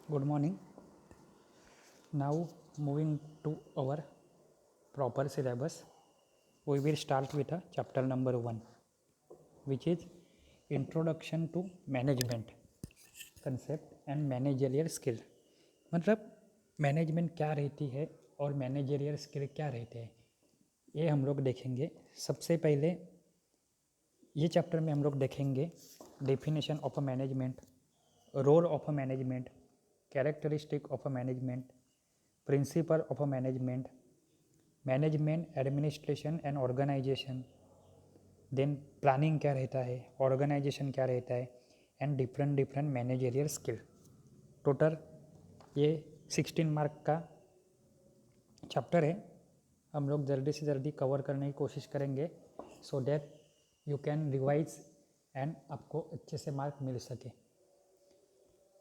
Good morning. Now moving to our proper syllabus, we will start with a chapter number 1, which is Introduction to Management Concept and Managerial Skill. मतलब management क्या रहती है और managerial skill क्या रहते हैं, ये हम लोग देखेंगे। सबसे पहले ये चैप्टर में हम लोग देखेंगे definition of a management, role of a management, characteristic of a management, principle of a management, management administration and organization, then planning क्या रहता है, ऑर्गेनाइजेशन क्या रहता है, and different managerial skill. Total ये 16 मार्क का चैप्टर है। हम लोग जल्दी से जल्दी कवर करने की कोशिश करेंगे so that you can revise and आपको अच्छे से मार्क मिल सके।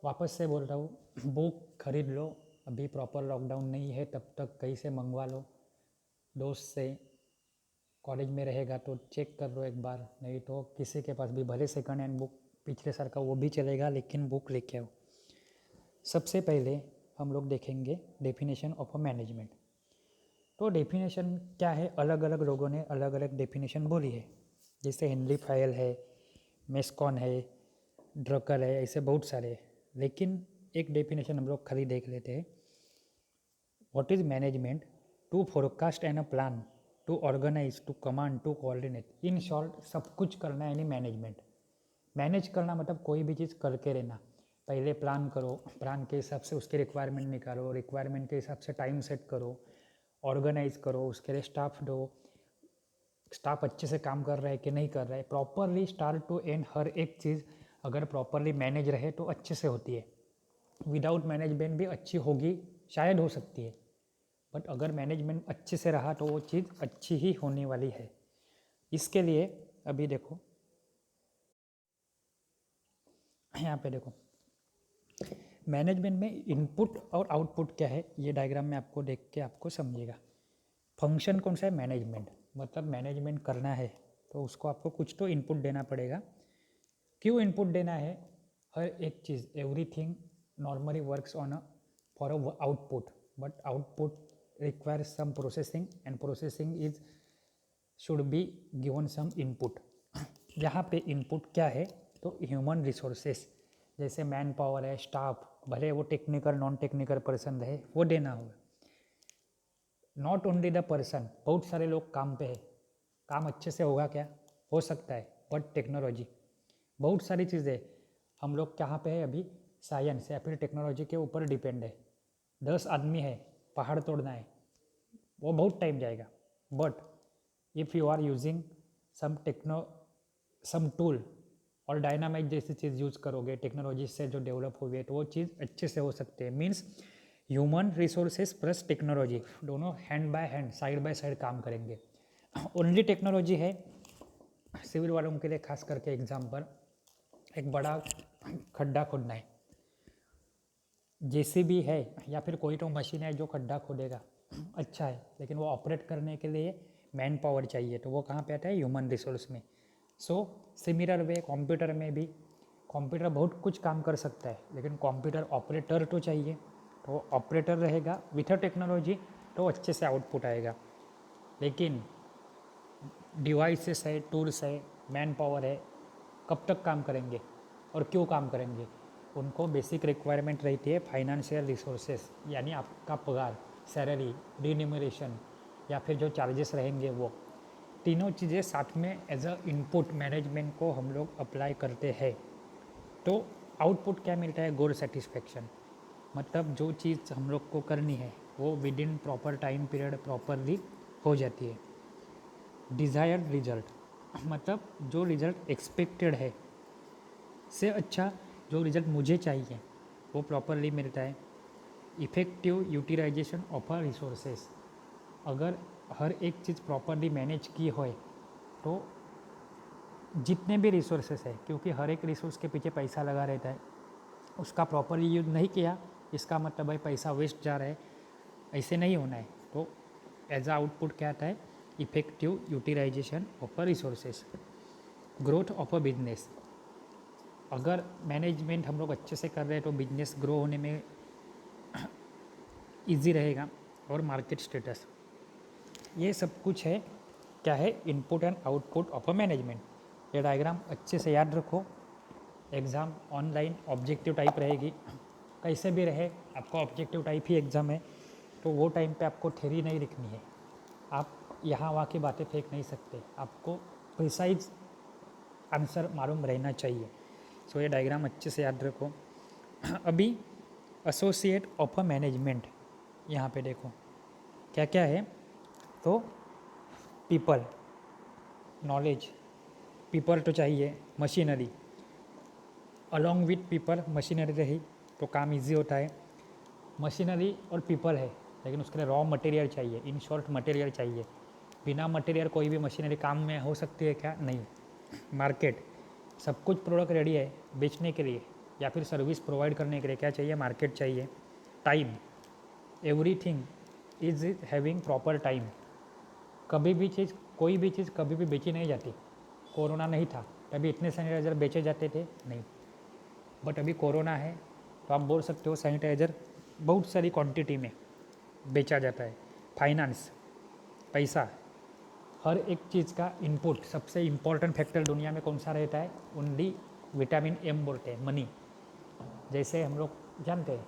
वापस से बोल रहा हूँ, बुक खरीद लो, अभी प्रॉपर लॉकडाउन नहीं है तब तक कहीं से मंगवा लो, दोस्त से, कॉलेज में रहेगा तो चेक कर लो एक बार, नहीं तो किसी के पास भी भले सेकंड हैंड बुक पिछले साल का वो भी चलेगा, लेकिन बुक लेके आओ। सबसे पहले हम लोग देखेंगे डेफिनेशन ऑफ अ मैनेजमेंट। तो डेफिनेशन क्या है, अलग अलग लोगों ने अलग अलग डेफिनेशन बोली है, जैसे हेनरी फायल है, मेस्कॉन है, ड्रकर है, ऐसे बहुत सारे हैं। लेकिन एक डेफिनेशन हम लोग खाली देख लेते हैं। What is management? To forecast and a plan, to organize, to command, to coordinate. In short सब कुछ करना यानी मैनेजमेंट। मैनेज करना मतलब कोई भी चीज़ करके रहना। पहले प्लान करो, प्लान के हिसाब से उसके रिक्वायरमेंट निकालो, रिक्वायरमेंट के हिसाब से टाइम सेट करो, ऑर्गेनाइज करो, उसके लिए स्टाफ दो, स्टाफ अच्छे से काम कर रहा है कि नहीं कर रहा है, प्रॉपरली स्टार्ट टू एंड हर एक चीज़ अगर प्रॉपरली मैनेज रहे तो अच्छे से होती है। विदाउट मैनेजमेंट भी अच्छी होगी, शायद हो सकती है, बट अगर मैनेजमेंट अच्छे से रहा तो वो चीज़ अच्छी ही होने वाली है। इसके लिए अभी देखो, यहाँ पे देखो, मैनेजमेंट में इनपुट और आउटपुट क्या है, ये डायग्राम में आपको देख के आपको समझेगा। फंक्शन कौन सा है? मैनेजमेंट। मतलब मैनेजमेंट करना है तो उसको आपको कुछ तो इनपुट देना पड़ेगा। क्यों इनपुट देना है? हर एक चीज़, everything normally works on a for a output, but output requires some processing and processing is should be given some input. यहाँ पे इनपुट क्या है? तो ह्यूमन रिसोर्सेस, जैसे मैन पावर है, स्टाफ, भले वो टेक्निकल नॉन टेक्निकल पर्सन रहे, वो देना होगा। नॉट ओनली द पर्सन, बहुत सारे लोग काम पे है, काम अच्छे से होगा क्या? हो सकता है, बट टेक्नोलॉजी, बहुत सारी चीज़ें, हम लोग कहाँ पे है अभी? साइंस या फिर टेक्नोलॉजी के ऊपर डिपेंड है। 10 आदमी है, पहाड़ तोड़ना है, वो बहुत टाइम जाएगा। But if you are using some tool और डायनामाइट जैसी चीज़ यूज़ करोगे, टेक्नोलॉजी से जो डेवलप हुई है, तो वो चीज़ अच्छे से हो सकती है। Means human resources plus technology दोनों हैंड बाय साइड काम करेंगे। ओनली टेक्नोलॉजी है सिविल वालों के लिए, खास करके एग्जाम्पल, एक बड़ा खड्डा खोदना है, जेसीबी है या फिर कोई तो मशीन है जो खड्डा खोदेगा, अच्छा है, लेकिन वो ऑपरेट करने के लिए मैन पावर चाहिए, तो वो कहाँ पे आता है? ह्यूमन रिसोर्स में। सो सिमिलर वे कंप्यूटर में भी, कंप्यूटर बहुत कुछ काम कर सकता है, लेकिन कंप्यूटर ऑपरेटर तो चाहिए, तो ऑपरेटर रहेगा विथ टेक्नोलॉजी तो अच्छे से आउटपुट आएगा। लेकिन डिवाइसेस है, टूल्स है, मैन पावर है, कब तक काम करेंगे और क्यों काम करेंगे? उनको बेसिक रिक्वायरमेंट रहती है फाइनेंशियल रिसोर्सेस, यानी आपका पगार, सैलरी, रिन्यूमरेशन या फिर जो चार्जेस रहेंगे वो तीनों चीज़ें साथ में एज अ इनपुट मैनेजमेंट को हम लोग अप्लाई करते हैं। तो आउटपुट क्या मिलता है? गोल सेटिस्फेक्शन। मतलब जो चीज़ हम लोग को करनी है वो with in proper time period properly हो जाती है। डिज़ायर्ड रिजल्ट, मतलब जो रिज़ल्ट एक्सपेक्टेड है से अच्छा जो रिज़ल्ट मुझे चाहिए वो प्रॉपरली मिलता है। Effective utilization of a resources, अगर हर एक चीज़ प्रॉपरली मैनेज की हो तो जितने भी रिसोर्सेस है, क्योंकि हर एक रिसोर्स के पीछे पैसा लगा रहता है, उसका प्रॉपरली यूज नहीं किया इसका मतलब भाई पैसा वेस्ट जा रहा है, ऐसे नहीं होना है। तो एज आ आउटपुट क्या आता है? Effective utilization of a resources. Growth of a business, अगर मैनेजमेंट हम लोग अच्छे से कर रहे हैं तो बिजनेस ग्रो होने में इजी रहेगा। और मार्केट स्टेटस, ये सब कुछ है क्या है, input and output of a management. ये डायग्राम अच्छे से याद रखो। एग्ज़ाम ऑनलाइन ऑब्जेक्टिव टाइप रहेगी, कैसे भी रहे आपका ऑब्जेक्टिव टाइप ही एग्ज़ाम है, तो वो टाइम पे आपको थ्योरी नहीं लिखनी है। आप यहाँ वहाँ की बातें फेंक नहीं सकते, आपको प्रिसाइज आंसर मालूम रहना चाहिए। सो ये डायग्राम अच्छे से याद रखो। अभी एसोसिएट ऑफ अ मैनेजमेंट, यहाँ पे देखो क्या क्या है। तो पीपल, नॉलेज, पीपल तो चाहिए, machinery, along with people machinery रही तो काम इजी होता है। मशीनरी और पीपल है, लेकिन उसके लिए रॉ मटेरियल चाहिए, इन शॉर्ट मटेरियल चाहिए। बिना मटेरियल कोई भी मशीनरी काम में हो सकती है क्या? नहीं। मार्केट, सब कुछ प्रोडक्ट रेडी है बेचने के लिए या फिर सर्विस प्रोवाइड करने के लिए, क्या चाहिए? मार्केट चाहिए। Time, everything is having proper time. कभी भी चीज़, कोई भी चीज़ कभी भी बेची नहीं जाती। कोरोना नहीं था तभी इतने सैनिटाइज़र बेचे जाते थे? नहीं। बट अभी कोरोना है तो आप बोल सकते हो सैनिटाइज़र बहुत सारी क्वांटिटी में बेचा जाता है। फाइनेंस, पैसा, हर एक चीज़ का इनपुट, सबसे इम्पोर्टेंट फैक्टर दुनिया में कौन सा रहता है? ओनली विटामिन एम बोलते हैं, मनी। जैसे हम लोग जानते हैं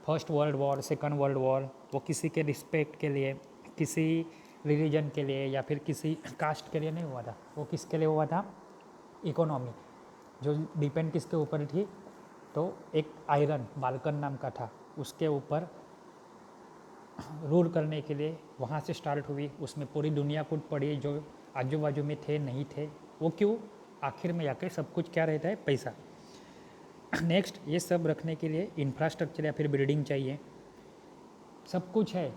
first world war, second world war, वो किसी के रिस्पेक्ट के लिए, किसी रिलीजन के लिए या फिर किसी कास्ट के लिए नहीं हुआ था, वो किसके लिए हुआ था? इकोनॉमी। जो डिपेंड किसके ऊपर थी? तो एक आयरन बाल्कन नाम का था, उसके ऊपर रूल करने के लिए वहाँ से स्टार्ट हुई। उसमें पूरी दुनिया कूद पड़ी, जो आजू बाजू में थे नहीं थे। वो क्यों? आखिर में जाके सब कुछ क्या रहता है? पैसा। नेक्स्ट, ये सब रखने के लिए इंफ्रास्ट्रक्चर या फिर बिल्डिंग चाहिए। सब कुछ है,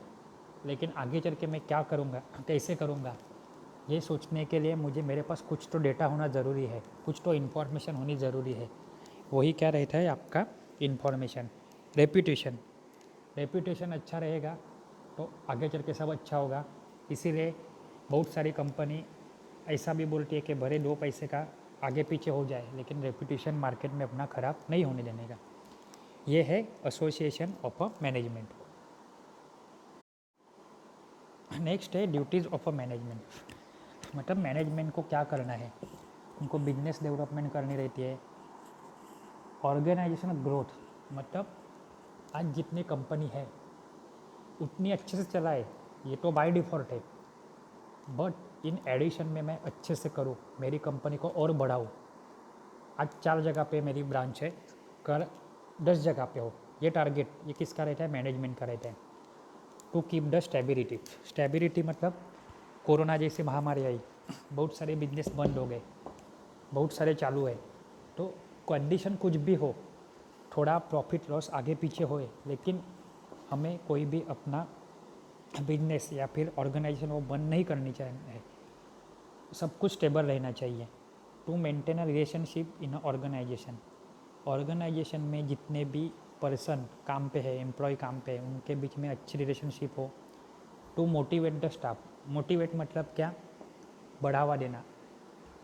लेकिन आगे चल के मैं क्या करूँगा, कैसे करूँगा, ये सोचने के लिए मुझे, मेरे पास कुछ तो डेटा होना ज़रूरी है, कुछ तो इन्फॉर्मेशन होनी ज़रूरी है। वही क्या रहता है? आपका इन्फॉर्मेशन। रेप्यूटेशन, रेप्यूटेशन अच्छा रहेगा तो आगे चल के सब अच्छा होगा। इसीलिए बहुत सारी कंपनी ऐसा भी बोलती है कि भले 2 पैसे का आगे पीछे हो जाए, लेकिन रेप्यूटेशन मार्केट में अपना ख़राब नहीं होने देने का। ये है association of a management. Next है ड्यूटीज़ ऑफ अ मैनेजमेंट। मतलब मैनेजमेंट को क्या करना है? उनको बिजनेस डेवलपमेंट करनी रहती है। ऑर्गेनाइजेशन ग्रोथ, मतलब आज जितनी कंपनी है उतनी अच्छे से चलाए, ये तो बाय डिफ़ॉल्ट है। बट इन एडिशन में मैं अच्छे से करूँ, मेरी कंपनी को और बढ़ाऊँ। आज 4 जगह पे मेरी ब्रांच है, कल 10 जगह पे हो, ये टारगेट, ये किसका रहता है? मैनेजमेंट का रहता है। To keep the stability. Stability मतलब कोरोना जैसी महामारी आई, बहुत सारे बिजनेस बंद हो गए, बहुत सारे चालू है, तो कंडीशन कुछ भी हो, थोड़ा प्रॉफिट लॉस आगे पीछे होए, लेकिन हमें कोई भी अपना बिजनेस या फिर ऑर्गेनाइजेशन वो बंद नहीं करनी चाहिए। सब कुछ स्टेबल रहना चाहिए। To maintain a relationship in a organization, organization में जितने भी पर्सन काम पे है, एम्प्लॉय काम पे है, उनके बीच में अच्छी रिलेशनशिप हो। To motivate the staff, motivate मतलब क्या? बढ़ावा देना,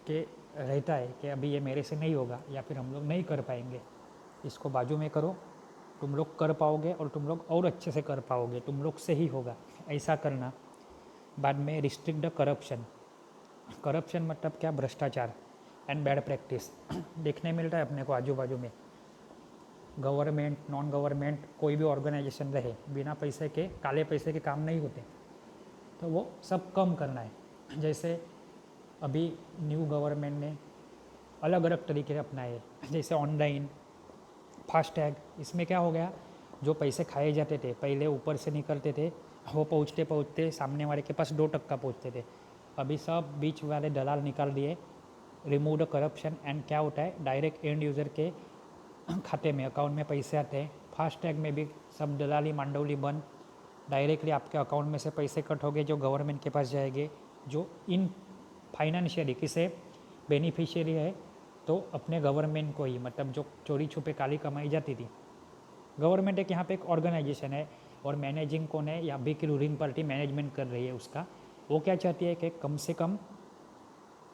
कि रहता है कि अभी ये मेरे से नहीं होगा या फिर हम लोग नहीं कर पाएंगे, इसको बाजू में करो, तुम लोग कर पाओगे और तुम लोग और अच्छे से कर पाओगे, तुम लोग से ही होगा, ऐसा करना। बाद में रिस्ट्रिक्ट द करप्शन। करप्शन मतलब क्या? भ्रष्टाचार एंड बैड प्रैक्टिस देखने मिलता है अपने को आजू बाजू में। गवर्नमेंट, नॉन गवर्नमेंट, कोई भी ऑर्गेनाइजेशन रहे, बिना पैसे के, काले पैसे के काम नहीं होते, तो वो सब कम करना है। जैसे अभी न्यू गवर्नमेंट ने अलग अलग तरीके अपनाए, जैसे ऑनलाइन फास्टैग। इसमें क्या हो गया? जो पैसे खाए जाते थे पहले ऊपर से निकलते थे, वो पहुँचते पहुँचते सामने वाले के पास 2% पहुँचते थे, अभी सब बीच वाले दलाल निकाल दिए। रिमूव द करप्शन एंड क्या होता है? डायरेक्ट एंड यूज़र के खाते में, अकाउंट में पैसे आते हैं। फास्टैग में भी सब दलाली मांडवली बंद, डायरेक्टली आपके अकाउंट में से पैसे कट हो गए जो गवर्नमेंट के पास जाएंगे। जो इन फाइनेंशियली किसे बेनिफिशियरी है? तो अपने गवर्नमेंट को ही, मतलब जो चोरी छुपे काली कमाई जाती थी। गवर्नमेंट एक यहाँ पे एक ऑर्गेनाइजेशन है और मैनेजिंग कौन है? या भी की रूलिंग पार्टी मैनेजमेंट कर रही है उसका। वो क्या चाहती है कि कम से कम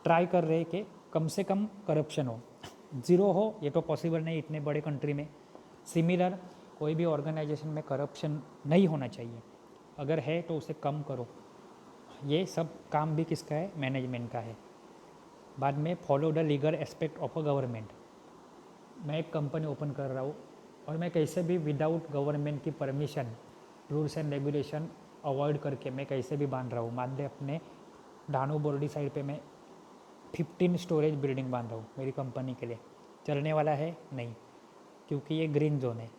ट्राई कर रहे हैं कि कम से कम करप्शन हो। ज़ीरो हो ये तो पॉसिबल नहीं इतने बड़े कंट्री में। सिमिलर कोई भी ऑर्गेनाइजेशन में करप्शन नहीं होना चाहिए, अगर है तो उसे कम करो। ये सब काम भी किसका है? मैनेजमेंट का है। बाद में follow the legal aspect of a government. मैं एक कंपनी ओपन कर रहा हूँ और मैं कैसे भी विदाउट गवर्नमेंट की permission rules and regulation avoid करके मैं कैसे भी बांध रहा हूँ। मान ले अपने डानू बोर्डी साइड पे मैं 15 स्टोरेज बिल्डिंग बांध रहा हूँ मेरी कंपनी के लिए, चलने वाला है नहीं, क्योंकि ये ग्रीन जोन है।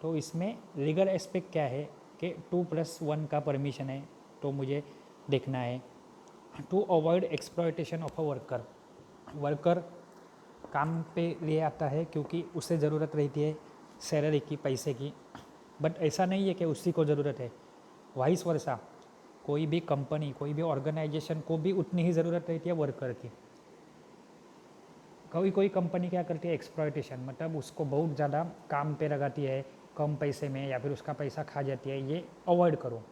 तो इसमें लीगल एस्पेक्ट क्या है कि 2+1 का परमिशन है, तो मुझे देखना है। To avoid exploitation of a worker. Worker काम पे लिए आता है क्योंकि उसे ज़रूरत रहती है सैलरी की, पैसे की, बट ऐसा नहीं है कि उसी को ज़रूरत है। वाइस वर्सा, कोई भी कंपनी कोई भी ऑर्गेनाइजेशन को भी उतनी ही ज़रूरत रहती है वर्कर की। कोई कंपनी क्या करती है? एक्सप्लॉयटेशन, मतलब उसको बहुत ज़्यादा काम पे लगाती है कम पैसे में, या फिर उसका पैसा खा जाती है। ये अवॉइड करो।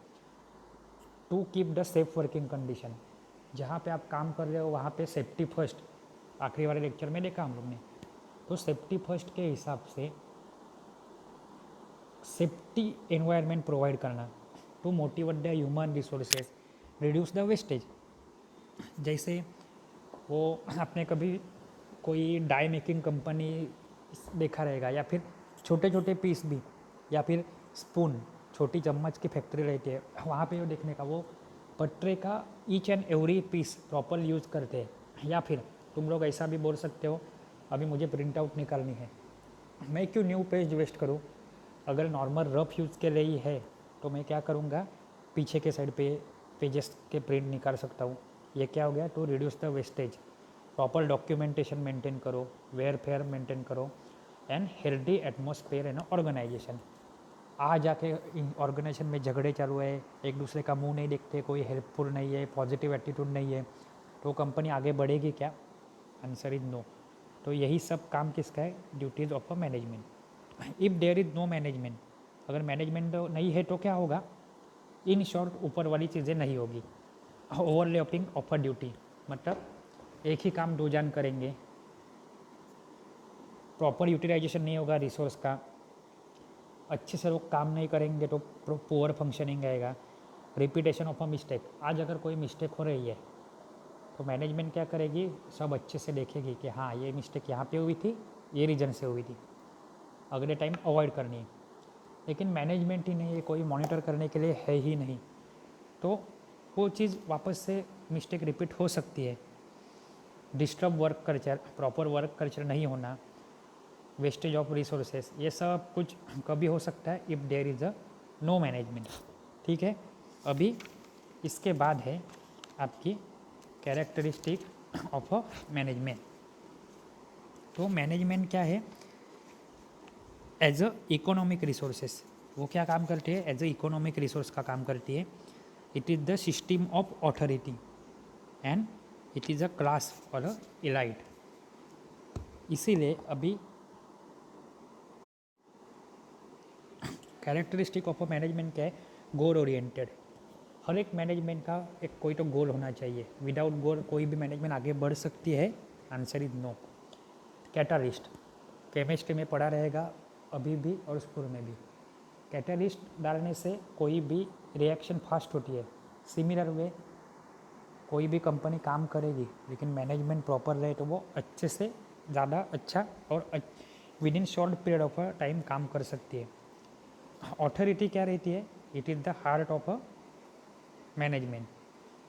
To keep the safe working condition. जहाँ पे आप काम कर रहे हो वहाँ पे सेफ्टी फर्स्ट, आखिरी वाले लेक्चर में देखा हम लोग ने। तो सेफ्टी फर्स्ट के हिसाब से सेफ्टी एनवायरनमेंट प्रोवाइड करना। To motivate the human resources, reduce the wastage. जैसे वो आपने कभी कोई डाई मेकिंग कंपनी देखा रहेगा, या फिर छोटे छोटे पीस भी, या फिर स्पून, छोटी चम्मच की फैक्ट्री रहती है, वहाँ पे वो देखने का वो पटरे का each and every piece proper use करते हैं। या फिर तुम लोग ऐसा भी बोल सकते हो, अभी मुझे प्रिंट आउट निकालनी है, मैं क्यों न्यू पेज वेस्ट करूँ? अगर नॉर्मल रफ यूज़ के लिए ही है तो मैं क्या करूँगा, पीछे के साइड पे पेजेस के प्रिंट निकाल सकता हूँ। ये क्या हो गया? To reduce the wastage. Proper documentation maintain करो, वेयर फेयर मेंटेन करो, and healthy atmosphere in organisation. आ जाके ऑर्गेनाइजेशन में झगड़े चालू है, एक दूसरे का मुंह नहीं देखते, कोई हेल्पफुल नहीं है, पॉजिटिव एटीट्यूड नहीं है, तो कंपनी आगे बढ़ेगी क्या? Answer is no. तो यही सब काम किसका है? Duties of a management. If there is no management, अगर मैनेजमेंट नहीं है तो क्या होगा? इन शॉर्ट ऊपर वाली चीज़ें नहीं होगी। ओवरलैपिंग ऑफ अ ड्यूटी, मतलब एक ही काम दो जान करेंगे, प्रॉपर यूटिलाइजेशन नहीं होगा रिसोर्स का, अच्छे से लोग काम नहीं करेंगे तो पुअर फंक्शनिंग आएगा। रिपीटेशन ऑफ अ मिस्टेक, आज अगर कोई मिस्टेक हो रही है तो मैनेजमेंट क्या करेगी? सब अच्छे से देखेगी कि हाँ ये मिस्टेक यहाँ पे हुई थी, ये रीज़न से हुई थी, अगले टाइम अवॉइड करनी है। लेकिन मैनेजमेंट ही नहीं है, कोई मॉनिटर करने के लिए है ही नहीं, तो वो चीज़ वापस से मिस्टेक रिपीट हो सकती है। Disturb work culture, proper work culture नहीं होना, वेस्टेज ऑफ रिसोर्सेज, ये सब कुछ कभी हो सकता है if there is a no management. ठीक है, अभी इसके बाद है आपकी कैरेक्टरिस्टिक ऑफ अ मैनेजमेंट। तो मैनेजमेंट क्या है? एज अ इकोनॉमिक रिसोर्सेस, वो क्या काम करती है? एज अ इकोनॉमिक रिसोर्स का काम करती है। It is the system of authority and it is a class और अ इलाइट। इसीलिए अभी कैरेक्टरिस्टिक ऑफ अ मैनेजमेंट क्या है? Goal oriented. हर एक मैनेजमेंट का एक कोई तो गोल होना चाहिए, विदाउट गोल कोई भी मैनेजमेंट आगे बढ़ सकती है? Answer is no. Catalyst, chemistry में पढ़ा रहेगा अभी भी और स्कूल में भी। कैटालिस्ट डालने से कोई भी रिएक्शन फास्ट होती है। सिमिलर वे कोई भी कंपनी काम करेगी, लेकिन मैनेजमेंट प्रॉपर रहे तो वो अच्छे से ज़्यादा अच्छा और with in short period of time काम कर सकती है। अथॉरिटी क्या रहती है? It is the heart of a management.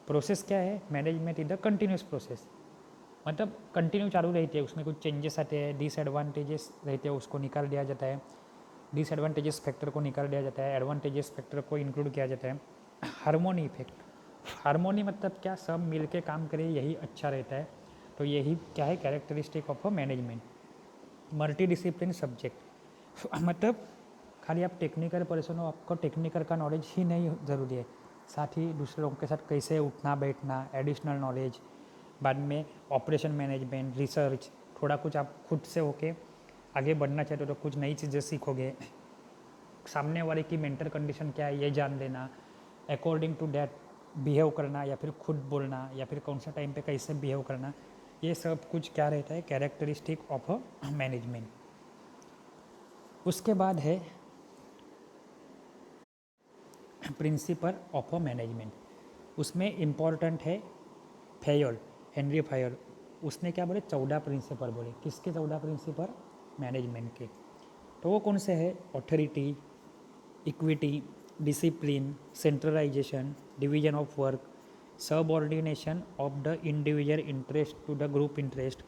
Process क्या है? Management is the continuous process, मतलब कंटिन्यू चालू रहती है, उसमें कुछ चेंजेस आते हैं, डिसएडवांटेजेस रहते हैं, उसको निकाल दिया जाता है, डिसएडवांटेजेस फैक्टर को निकाल दिया जाता है, एडवांटेजेस फैक्टर को इंक्लूड किया जाता है। हार्मोनी इफेक्ट, हार्मोनी मतलब क्या? सब मिल के काम करें, यही अच्छा रहता है। तो यही क्या है? Characteristic of a management. Multi discipline subject, मतलब खाली आप टेक्निकल पर्सन हो, आपको टेक्निकल का नॉलेज ही नहीं ज़रूरी है, साथ ही दूसरे लोगों के साथ कैसे उठना बैठना, एडिशनल नॉलेज। बाद में ऑपरेशन मैनेजमेंट, रिसर्च, थोड़ा कुछ आप खुद से होके आगे बढ़ना चाहते हो तो कुछ नई चीज़ें सीखोगे। सामने वाले की मेंटल कंडीशन क्या है ये जान लेना, अकॉर्डिंग टू डैट बिहेव करना, या फिर खुद बोलना, या फिर कौन सा टाइम पे कैसे बिहेव करना, ये सब कुछ क्या रहता है, कैरेक्टरिस्टिक ऑफ अ मैनेजमेंट। उसके बाद है प्रिंसिपल ऑफ अ मैनेजमेंट। उसमें इम्पॉर्टेंट है फेयर, हेनरी फेयर। उसने क्या बोले, 14 प्रिंसिपल बोले। किसके 14 प्रिंसिपल? मैनेजमेंट के। तो वो कौन से है? Authority, equity, discipline, centralisation, division of work, subordination of the individual interest to the group interest,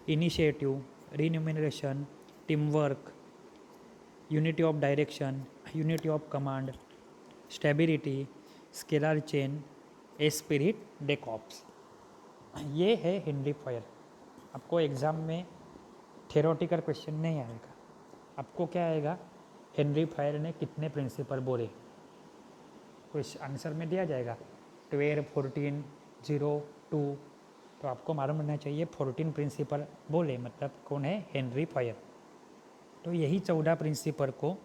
initiative, remuneration, team work, unity of direction, unity of command, stability, scalar chain, esprit de corps. ये है Henri Fayol. आपको exam में theoretical question नहीं आएगा, आपको क्या आएगा, Henry fair ने कितने प्रिंसिपल बोले, कुछ आंसर में दिया जाएगा 12, 14, 0, 2। तो आपको मालूम रहना चाहिए 14 प्रिंसिपल बोले, मतलब कौन है, हेनरी फेयर। तो यही 14 प्रिंसिपल को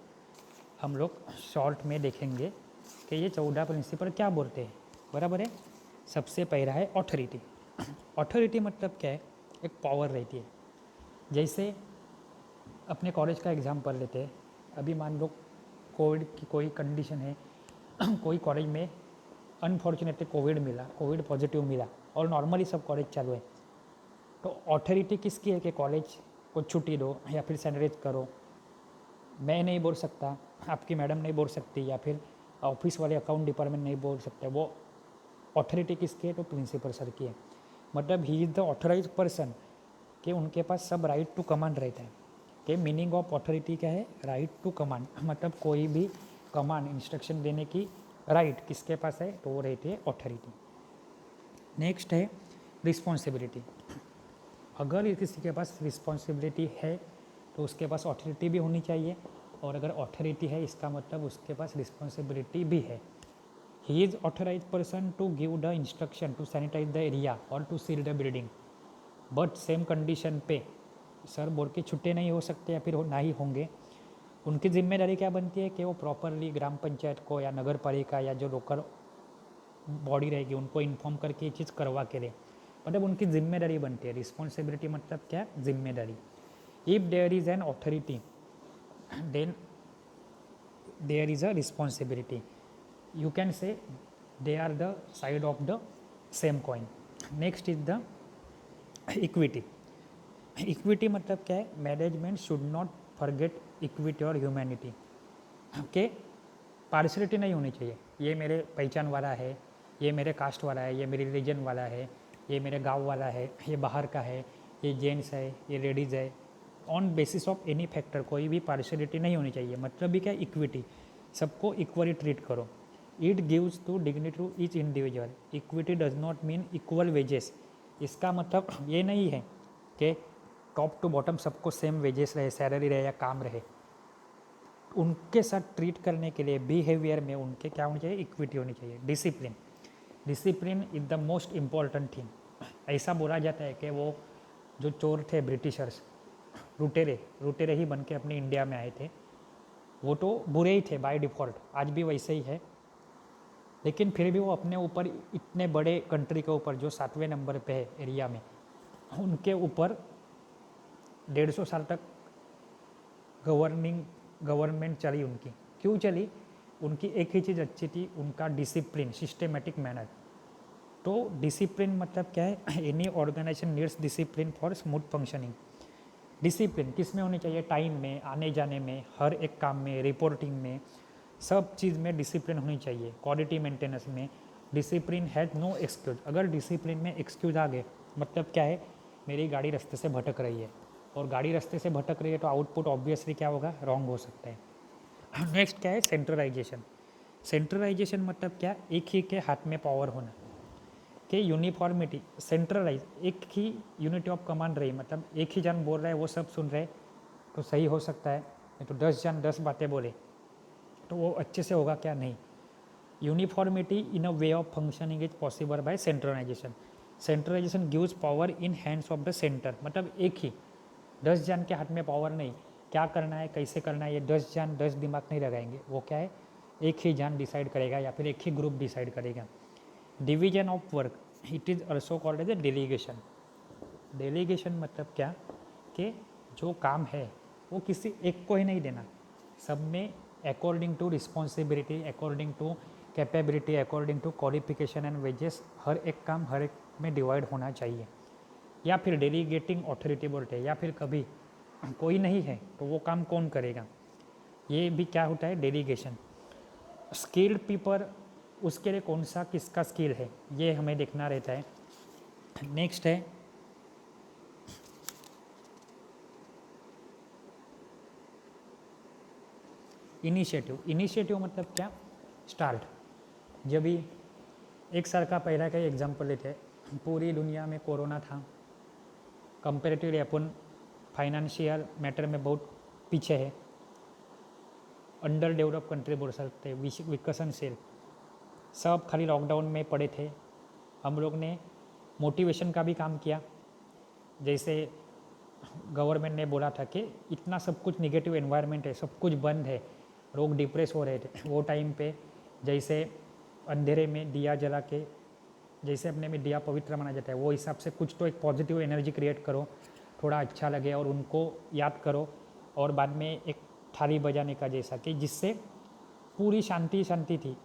हम लोग शॉर्ट में देखेंगे कि ये 14 प्रिंसिपल क्या बोलते हैं, बराबर है। सबसे पहला है ऑथोरिटी। ऑथोरिटी मतलब क्या है, एक पावर रहती है। जैसे अपने कॉलेज का एग्ज़ाम्पल लेते हैं, अभी मान लो कोविड की कोई कंडीशन है, कोई कॉलेज में अनफॉर्चुनेटली कोविड मिला, कोविड पॉजिटिव मिला और नॉर्मली सब कॉलेज चालू है, तो ऑथोरिटी किसकी है कि कॉलेज को छुट्टी दो या फिर सैनिटाइज करो। मैं नहीं बोल सकता, आपकी मैडम नहीं बोल सकती, या फिर ऑफिस वाले अकाउंट डिपार्टमेंट नहीं बोल सकते। वो ऑथोरिटी किसकी है? तो प्रिंसिपल सर की है। मतलब ही इज़ द ऑथोराइज पर्सन, कि उनके पास सब राइट टू कमांड रहता है। कि मीनिंग ऑफ ऑथोरिटी क्या है? Right to command. मतलब कोई भी कमांड, इंस्ट्रक्शन देने की राइट किसके पास है? तो वो रहती है ऑथोरिटी। नेक्स्ट है रिस्पॉन्सिबिलिटी। अगर किसी के पास रिस्पॉन्सिबिलिटी है तो उसके पास ऑथोरिटी भी होनी चाहिए, और अगर ऑथोरिटी है इसका मतलब उसके पास रिस्पॉन्सिबिलिटी भी है। He is authorise person to give the instruction to sanitise the area और to seal the building, but same condition पे सर बोर्ड के छुट्टे नहीं हो सकते या फिर ना ही होंगे। उनकी जिम्मेदारी क्या बनती है कि वो प्रॉपरली ग्राम पंचायत को या नगर पालिका या जो लोकल बॉडी रहेगी उनको इन्फॉर्म करके ये चीज़ करवा के दे, मतलब उनकी जिम्मेदारी बनती है। रिस्पॉन्सिबिलिटी मतलब क्या? जिम्मेदारी। If there is an authority then there is a responsibility. You can say they are the side of the same coin. Next is the equity. Equity मतलब क्या है? Management should not forget equity और humanity. के partiality नहीं होनी चाहिए, ये मेरे पहचान वाला है, ये मेरे कास्ट वाला है, ये मेरे रिलीजन वाला है, ये मेरे गांव वाला है, ये बाहर का है, ये जेंट्स है, ये लेडीज़ है। On basis of any factor कोई भी पार्शलिटी नहीं होनी चाहिए। मतलब भी क्या? इक्विटी, सबको इक्वली ट्रीट करो। It gives to dignity to each individual. Equity does not mean equal wages. इसका मतलब ये नहीं है कि टॉप टू बॉटम सबको सेम वेजेस रहे, सैलरी रहे या काम रहे। उनके साथ ट्रीट करने के लिए बिहेवियर में उनके क्या होनी चाहिए? इक्विटी होनी चाहिए। Discipline, discipline is the most important thing. ऐसा बोला जाता है कि वो जो चोर थे ब्रिटिशर्स, लुटेरे ही बन के अपने इंडिया में आए थे, वो तो बुरे ही थे बाय डिफ़ॉल्ट, आज भी वैसे ही है। लेकिन फिर भी वो अपने ऊपर, इतने बड़े कंट्री के ऊपर जो 7वें नंबर पे है एरिया में, उनके ऊपर 150 साल तक गवर्नमेंट चली उनकी। क्यों चली? उनकी एक ही चीज़ अच्छी थी, उनका डिसिप्लिन, सिस्टेमेटिक मैनर। तो डिसिप्लिन मतलब क्या है? Any organisation needs discipline for smooth functioning. Discipline किस में होनी चाहिए? टाइम में, आने जाने में, हर एक काम में, रिपोर्टिंग में, सब चीज़ में डिसिप्लिन होनी चाहिए। क्वालिटी मेंटेनेंस में डिसिप्लिन हैज़ नो एक्सक्यूज। अगर डिसिप्लिन में एक्सक्यूज आ गए, मतलब क्या है? मेरी गाड़ी रास्ते से भटक रही है, और गाड़ी रास्ते से भटक रही है तो आउटपुट ऑब्वियसली क्या होगा? रॉन्ग हो सकता है। नेक्स्ट क्या है? सेंट्रलाइजेशन। सेंट्रलाइजेशन मतलब क्या? एक ही के हाथ में पावर होना। कि यूनिफॉर्मिटी, सेंट्रलाइज, एक ही यूनिटी ऑफ कमांड रही, मतलब एक ही जन बोल रहा है वो सब सुन रहे, तो सही हो सकता है। नहीं तो 10 जन 10 बातें बोले तो वो अच्छे से होगा क्या? नहीं। Uniformity in a way of functioning is possible by centralisation. Centralisation gives power in hands of the centre. मतलब एक ही 10 जन के हाथ में पावर नहीं, क्या करना है, कैसे करना है, ये 10 जन 10 दिमाग नहीं लगाएंगे। वो क्या है? एक ही जन डिसाइड करेगा या फिर एक ही ग्रुप डिसाइड करेगा। Division of work, it is also called as a delegation. Delegation मतलब क्या कि जो काम है वो किसी एक को ही नहीं देना, सब में according to responsibility, according to capability, according to qualification and wages हर एक काम हर एक में डिवाइड होना चाहिए। या फिर डेलीगेटिंग अथॉरिटी बोलते हैं, या फिर कभी कोई नहीं है तो वो काम कौन करेगा, ये भी क्या होता है डेलीगेशन। स्किल्ड पीपल, उसके लिए कौन सा किसका स्किल है ये हमें देखना रहता है। नेक्स्ट है इनिशिएटिव। इनिशिएटिव मतलब क्या, स्टार्ट। जब भी 1 साल का पहला का एग्जाम्पल लेते हैं, पूरी दुनिया में कोरोना था, कंपेरेटिवली अपन फाइनेंशियल मैटर में बहुत पीछे है, अंडर डेवलप कंट्री बोल सकते हैं, विकसनशील, सब खाली लॉकडाउन में पड़े थे। हम लोग ने मोटिवेशन का भी काम किया, जैसे गवर्नमेंट ने बोला था कि इतना सब कुछ निगेटिव एनवायरनमेंट है, सब कुछ बंद है, लोग डिप्रेस हो रहे थे वो टाइम पे, जैसे अंधेरे में दिया जला के, जैसे अपने में दिया पवित्र माना जाता है, वो हिसाब से कुछ तो एक पॉजिटिव एनर्जी क्रिएट करो, थोड़ा अच्छा लगे और उनको याद करो, और बाद में एक थाली बजाने का जैसा कि जिससे पूरी शांति शांति थी।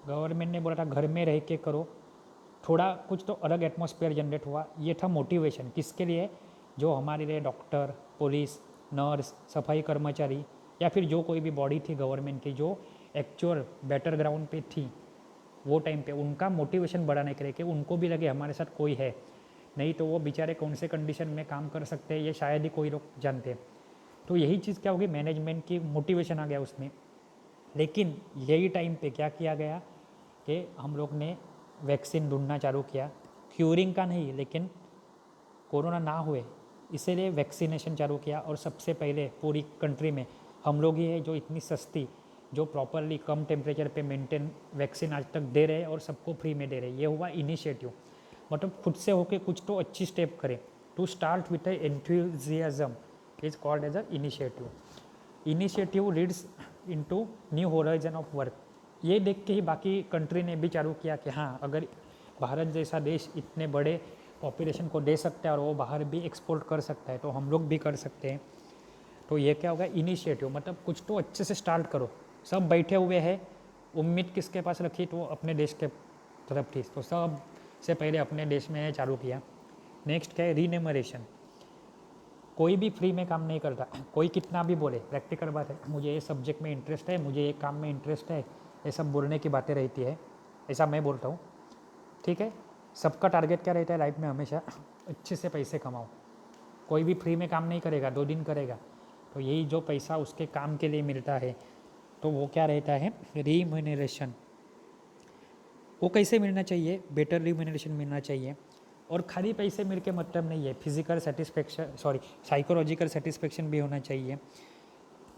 गवर्नमेंट ने बोला था घर में रह के करो, थोड़ा कुछ तो अलग एटमॉस्फेयर जनरेट हुआ। ये था मोटिवेशन, किसके लिए, जो हमारे लिए डॉक्टर, पुलिस, नर्स, सफाई कर्मचारी या फिर जो कोई भी बॉडी थी गवर्नमेंट की जो एक्चुअल बेटर ग्राउंड पे थी वो टाइम पे, उनका मोटिवेशन बढ़ाने के लिए कि उनको भी लगे हमारे साथ कोई है, नहीं तो वो बेचारे कौन से कंडीशन में काम कर सकते हैं ये शायद ही कोई लोग जानते हैं। तो यही चीज़ क्या होगी, मैनेजमेंट की मोटिवेशन आ गया उसमें। लेकिन यही टाइम पे क्या किया गया कि हम लोग ने वैक्सीन ढूंढना चालू किया, क्यूरिंग का नहीं लेकिन कोरोना ना हुए इसीलिए वैक्सीनेशन चालू किया। और सबसे पहले पूरी कंट्री में हम लोग ही है जो इतनी सस्ती, जो प्रॉपरली कम टेम्परेचर पे मेंटेन वैक्सीन आज तक दे रहे हैं और सबको फ्री में दे रहे हैं। ये हुआ इनिशिएटिव, मतलब खुद से होके कुछ तो अच्छी स्टेप करें। To start with enthusiasm is called as a initiative. Initiative leads into new horizon of work. ये देख के ही बाकी कंट्री ने भी चालू किया कि हाँ, अगर भारत जैसा देश इतने बड़े पॉपुलेशन को दे सकता है और वो बाहर भी एक्सपोर्ट कर सकता है तो हम लोग भी कर सकते हैं। तो ये क्या होगा, इनिशिएटिव मतलब कुछ तो अच्छे से स्टार्ट करो। सब बैठे हुए हैं, उम्मीद किसके पास रखी, तो अपने देश के तरफ थी, तो सब से पहले अपने देश में चालू किया। नेक्स्ट क्या है, रीनेमरेशन। कोई भी फ्री में काम नहीं करता, कोई कितना भी बोले, प्रैक्टिकल बात है, मुझे ये सब्जेक्ट में इंटरेस्ट है, मुझे ये काम में इंटरेस्ट है, ये सब बोलने की बातें रहती है, ऐसा मैं बोलता हूँ, ठीक है। सबका टारगेट क्या रहता है लाइफ में, हमेशा अच्छे से पैसे कमाओ। कोई भी फ्री में काम नहीं करेगा, 2 दिन करेगा, तो यही जो पैसा उसके काम के लिए मिलता है तो वो क्या रहता है, रीम्यूनरेशन। वो कैसे मिलना चाहिए, बेटर रीम्यूनरेशन मिलना चाहिए। और खाली पैसे मिल के मतलब नहीं है, physical satisfaction, sorry psychological satisfaction भी होना चाहिए।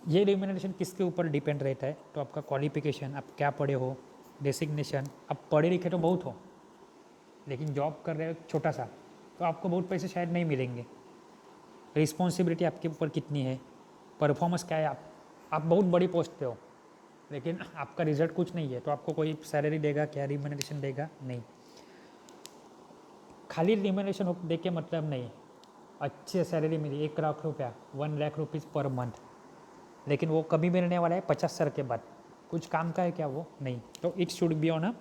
ये रिम्यूनरेशन किसके ऊपर डिपेंड रहता है, तो आपका क्वालिफिकेशन, आप क्या पढ़े हो, डेसिग्नेशन, आप पढ़े लिखे तो बहुत हो लेकिन जॉब कर रहे हो छोटा सा, तो आपको बहुत पैसे शायद नहीं मिलेंगे। रिस्पॉन्सिबिलिटी आपके ऊपर कितनी है, परफॉर्मेंस क्या है, आप बहुत बड़ी पोस्ट पे हो लेकिन आपका रिजल्ट कुछ नहीं है तो आपको कोई सैलरी देगा क्या, रिम्यूनरेशन देगा नहीं। खाली रिम्यूनरेशन दे के मतलब नहीं, अच्छी सैलरी मिली 1 लाख रुपया, 1 लाख रुपीज़ पर मंथ, लेकिन वो कभी मिलने वाला है 50 साल के बाद, कुछ काम का है क्या वो, नहीं। तो it should be on a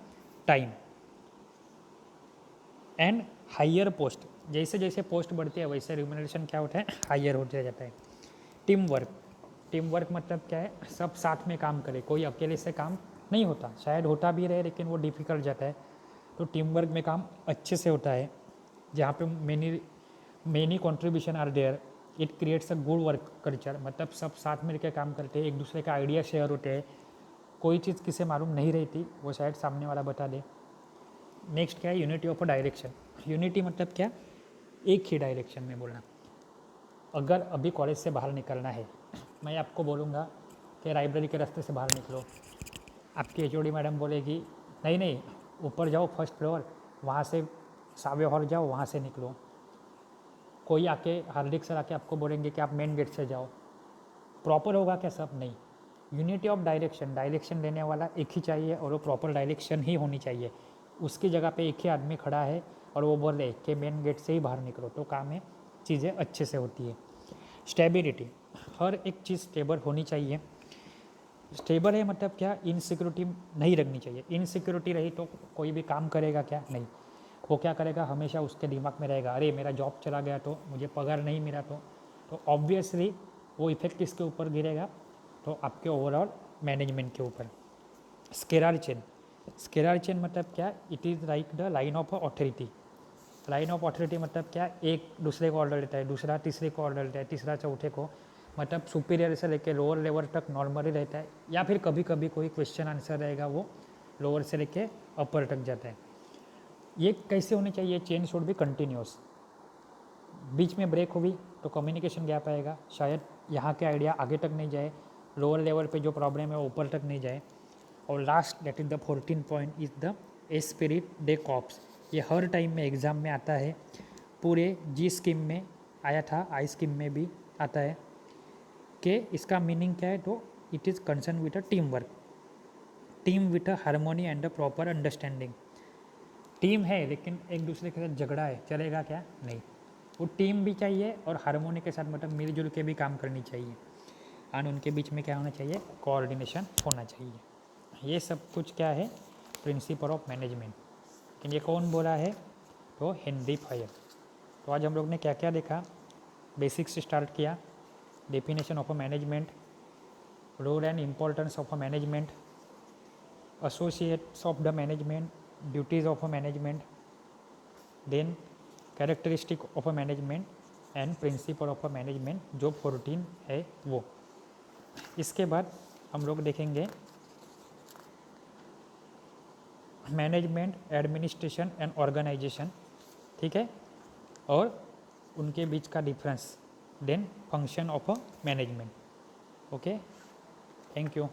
time. And higher post, जैसे जैसे पोस्ट बढ़ती है वैसे रिम्यूनरेशन क्या होता है, हायर होता जाता है। टीम वर्क, टीम वर्क मतलब क्या है, सब साथ में काम करे, कोई अकेले से काम नहीं होता, शायद होता भी रहे लेकिन वो डिफ़िकल्ट जाता है। तो टीम वर्क में काम अच्छे से होता है, जहाँ पे many contribution are there, it creates a good work culture, मतलब सब साथ मिलकर काम करते हैं, एक दूसरे का आइडिया शेयर होते हैं, कोई चीज़ किसे मालूम नहीं रहती वो शायद सामने वाला बता दे। नेक्स्ट क्या है, unity of a direction. Unity मतलब क्या, एक ही डायरेक्शन में बोलना। अगर अभी कॉलेज से बाहर निकलना है, मैं आपको बोलूँगा कि लाइब्रेरी के रास्ते से बाहर निकलो, आपकी एचओडी मैडम बोलेगी नहीं नहीं ऊपर जाओ फर्स्ट फ्लोर, वहाँ से सावे हॉल जाओ, वहाँ से निकलो। कोई आके हार्दिक सर आके आपको बोलेंगे कि आप मेन गेट से जाओ, प्रॉपर होगा क्या, सब नहीं। यूनिटी ऑफ डायरेक्शन, डायरेक्शन देने वाला एक ही चाहिए और वो प्रॉपर डायरेक्शन ही होनी चाहिए। उसकी जगह पे एक ही आदमी खड़ा है और वो बोल रहे कि मेन गेट से ही बाहर निकलो, तो काम है चीज़ें अच्छे से होती है। स्टेबिलिटी, हर एक चीज़ स्टेबल होनी चाहिए। स्टेबल है मतलब क्या, इनसिक्योरिटी नहीं रखनी चाहिए। इनसिक्योरिटी रही तो कोई भी काम करेगा क्या, नहीं। वो क्या करेगा, हमेशा उसके दिमाग में रहेगा अरे मेरा जॉब चला गया तो, मुझे पगार नहीं मिला तो ऑब्वियसली वो इफेक्ट किसके ऊपर गिरेगा, तो आपके ओवरऑल मैनेजमेंट के ऊपर। स्केलर चेन, स्केलर चेन मतलब क्या, it is like the line of authority. Line of authority मतलब क्या, एक दूसरे को ऑर्डर देता है, दूसरा तीसरे को ऑर्डर देता है, तीसरा चौथे को, मतलब सुपीरियर से लेकर लोअर लेवल तक नॉर्मली रहता है, या फिर कभी कभी कोई क्वेश्चन आंसर रहेगा वो लोअर से लेके अपर तक जाता है। ये कैसे होनी चाहिए, चेन शुड बी कंटिन्यूस। बीच में ब्रेक होगी तो कम्युनिकेशन गैप आएगा, शायद यहाँ के आइडिया आगे तक नहीं जाए, लोअर लेवल पे जो प्रॉब्लम है वो ऊपर तक नहीं जाए। और last that is the 14 point is the esprit de corps. ये हर टाइम में एग्ज़ाम में आता है, पूरे जी स्कीम में आया था, आई स्कीम में भी आता है, कि इसका मीनिंग क्या है, तो it is concern with a team work, team with a harmony and a proper understanding. Team है लेकिन एक दूसरे के साथ झगड़ा है, चलेगा क्या, नहीं। वो टीम भी चाहिए और हारमोनी के साथ मतलब मिलजुल के भी काम करनी चाहिए, एंड उनके बीच में क्या होना चाहिए, कोऑर्डिनेशन होना चाहिए। ये सब कुछ क्या है, प्रिंसिपल ऑफ मैनेजमेंट। लेकिन ये कौन बोला है, तो हेनरी फायर। तो आज हम लोग ने क्या क्या देखा, बेसिक्स से स्टार्ट किया, definition of a management, role and importance of a management, associates of the management, duties of a management, then characteristic of a management and principle of a management, जो 14 है वो। इसके बाद हम लोग देखेंगे मैनेजमेंट, एडमिनिस्ट्रेशन एंड ऑर्गेनाइजेशन, ठीक है, और उनके बीच का difference, then function of a management. Okay, thank you.